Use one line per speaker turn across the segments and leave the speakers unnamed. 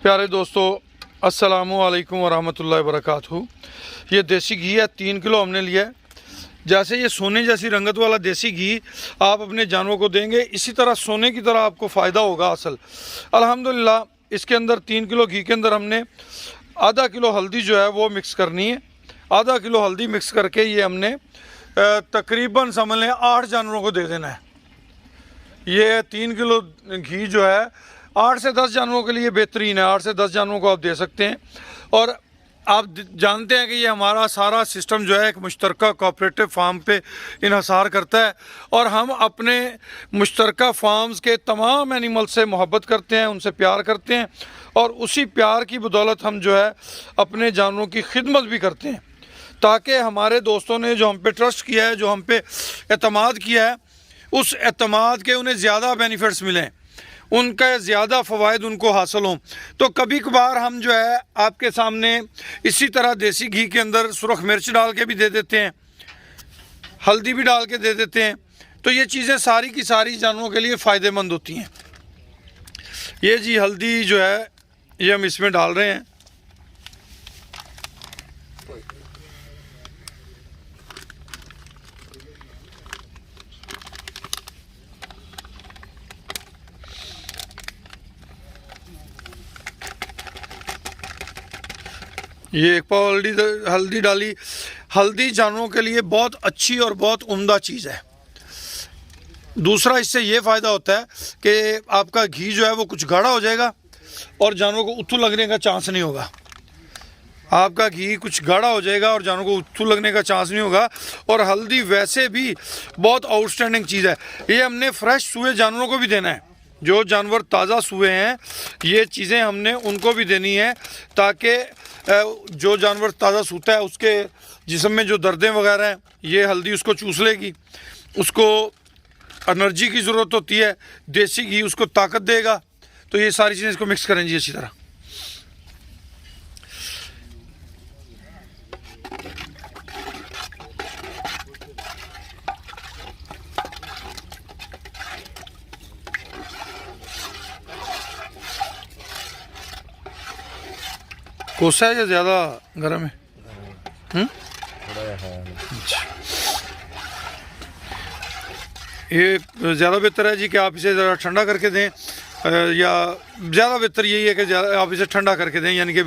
प्यारे दोस्तों, अस्सलामु अलैकुम वरहमतुल्लाहि वबरकातुहू। ये देसी घी है, 3 किलो हमने लिया है। जैसे ये सोने जैसी रंगत वाला देसी घी आप अपने जानवरों को देंगे, इसी तरह सोने की तरह आपको फ़ायदा होगा। असल अल्हम्दुलिल्लाह इसके अंदर 3 किलो घी के अंदर हमने आधा किलो हल्दी जो है वो मिक्स करनी है। आधा किलो हल्दी मिक्स करके ये हमने तकरीबन समझ लें 8 जानवरों को दे देना है। ये 3 किलो घी जो है 8 से 10 जानवरों के लिए बेहतरीन है। 8 से 10 जानवरों को आप दे सकते हैं। और आप जानते हैं कि ये हमारा सारा सिस्टम जो है एक मुश्तरका कोऑपरेटिव फार्म पे इन्हसार करता है, और हम अपने मुश्तरका फार्म्स के तमाम एनिमल से मोहब्बत करते हैं, उनसे प्यार करते हैं, और उसी प्यार की बदौलत हम जो है अपने जानवरों की खिदमत भी करते हैं, ताकि हमारे दोस्तों ने जो हम पे ट्रस्ट किया है, जो हम पे एतमाद किया है, उस एतमाद के उन्हें ज़्यादा बेनिफिट्स मिलें, उनका ज़्यादा फ़वाइद उनको हासिल हों। तो कभी कभार हम जो है आपके सामने इसी तरह देसी घी के अंदर सुरख मिर्च डाल के भी दे देते हैं, हल्दी भी डाल के दे देते हैं। तो ये चीज़ें सारी की सारी जानवरों के लिए फ़ायदेमंद होती हैं। ये जी हल्दी जो है ये हम इसमें डाल रहे हैं। ये 1 पाव हल्दी डाली। हल्दी जानवरों के लिए बहुत अच्छी और बहुत उम्दा चीज़ है। दूसरा इससे ये फ़ायदा होता है कि आपका घी जो है वो कुछ गाढ़ा हो जाएगा और जानवरों को उथू लगने का चांस नहीं होगा। आपका घी कुछ गाढ़ा हो जाएगा और जानवरों को उथू लगने का चांस नहीं होगा। और हल्दी वैसे भी बहुत आउटस्टैंडिंग चीज़ है। ये हमने फ्रेश सूए जानवरों को भी देना है। जो जानवर ताज़ा सूए हैं ये चीज़ें हमने उनको भी देनी है, ताकि जो जानवर ताज़ा सूता है उसके जिस्म में जो दर्दें वगैरह हैं ये हल्दी उसको चूस लेगी। उसको एनर्जी की ज़रूरत होती है, देसी घी उसको ताकत देगा। तो ये सारी चीज़ें इसको मिक्स करें जी अच्छी तरह। कोसा है या ज़्यादा गर्म है? अच्छा, ये ज़्यादा बेहतर है जी कि आप इसे ज़रा ठंडा करके दें, या ज़्यादा बेहतर यही है कि आप इसे ठंडा करके दें, यानी कि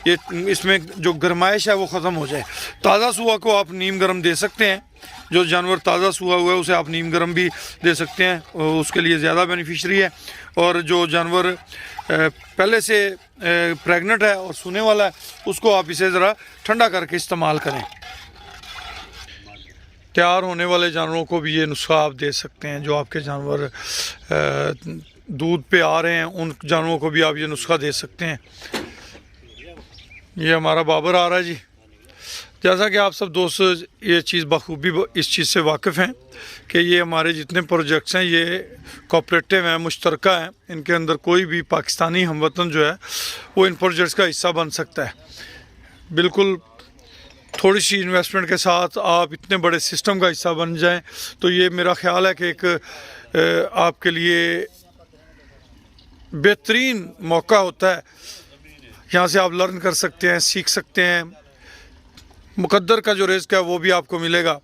ये इसमें जो गर्माइश है वो ख़त्म हो जाए। ताज़ा सूआ को आप नीम गर्म दे सकते हैं। जो जानवर ताज़ा सूआ हुआ है उसे आप नीम गर्म भी दे सकते हैं, उसके लिए ज़्यादा बेनिफिशरी है। और जो जानवर पहले से प्रेग्नेंट है और सूने वाला है उसको आप इसे ज़रा ठंडा करके इस्तेमाल करें। तैयार होने वाले जानवरों को भी ये नुस्खा आप दे सकते हैं। जो आपके जानवर दूध पे आ रहे हैं उन जानवरों को भी आप ये नुस्खा दे सकते हैं। ये हमारा बाबर आ रहा है जी। जैसा कि आप सब दोस्त ये चीज़ बखूबी इस चीज़ से वाकिफ़ हैं कि ये हमारे जितने प्रोजेक्ट्स हैं ये कोऑपरेटिव हैं, मुश्तरका हैं। इनके अंदर कोई भी पाकिस्तानी हमवतन जो है वो इन प्रोजेक्ट्स का हिस्सा बन सकता है। बिल्कुल थोड़ी सी इन्वेस्टमेंट के साथ आप इतने बड़े सिस्टम का हिस्सा बन जाएं, तो ये मेरा ख्याल है कि एक आपके लिए बेहतरीन मौका होता है। यहाँ से आप लर्न कर सकते हैं, सीख सकते हैं। मुकद्दर का जो रिज़्क़ है वो भी आपको मिलेगा।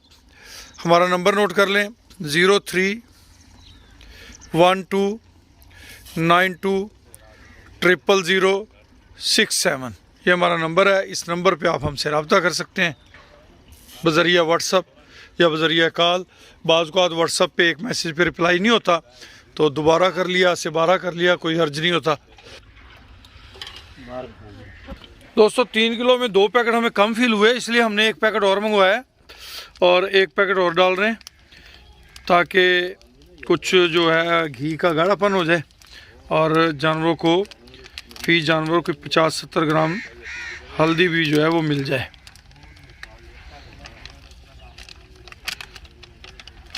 हमारा नंबर नोट कर लें, 031292000067। ये हमारा नंबर है। इस नंबर पे आप हमसे रब्ता कर सकते हैं बज़रिया व्हाट्सअप या बज़रिया कॉल। बाज़ औक़ात व्हाट्सअप पे एक मैसेज पे रिप्लाई नहीं होता तो दोबारा कर लिया, से 12 कर लिया, कोई हर्ज नहीं होता। दोस्तों 3 किलो में 2 पैकेट हमें कम फील हुए, इसलिए हमने 1 पैकेट और मंगवाया है और 1 पैकेट और डाल रहे हैं, ताकि कुछ जो है घी का गाढ़ापन हो जाए और जानवरों को फी जानवरों को 50-70 ग्राम हल्दी भी जो है वो मिल जाए।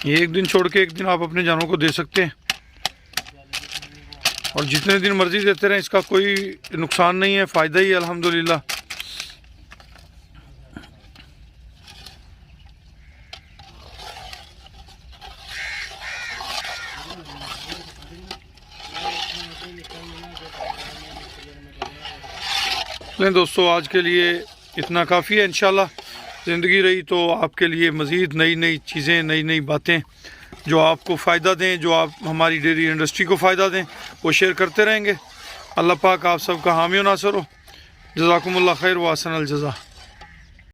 ये एक दिन छोड़ के एक दिन आप अपने जानवरों को दे सकते हैं, और जितने दिन मर्जी देते रहें, इसका कोई नुकसान नहीं है, फ़ायदा ही है अल्हम्दुलिल्लाह। लें दोस्तों, आज के लिए इतना काफ़ी है। इंशाल्लाह ज़िंदगी रही तो आपके लिए मज़ीद नई नई चीज़ें, नई नई बातें जो आपको फ़ायदा दें, जो आप हमारी डेयरी इंडस्ट्री को फ़ायदा दें, वो शेयर करते रहेंगे। अल्लाह पाक आप सबका हामी व नासर हो। जज़ाकुमुल्लाह खैर व अहसनल जज़ा।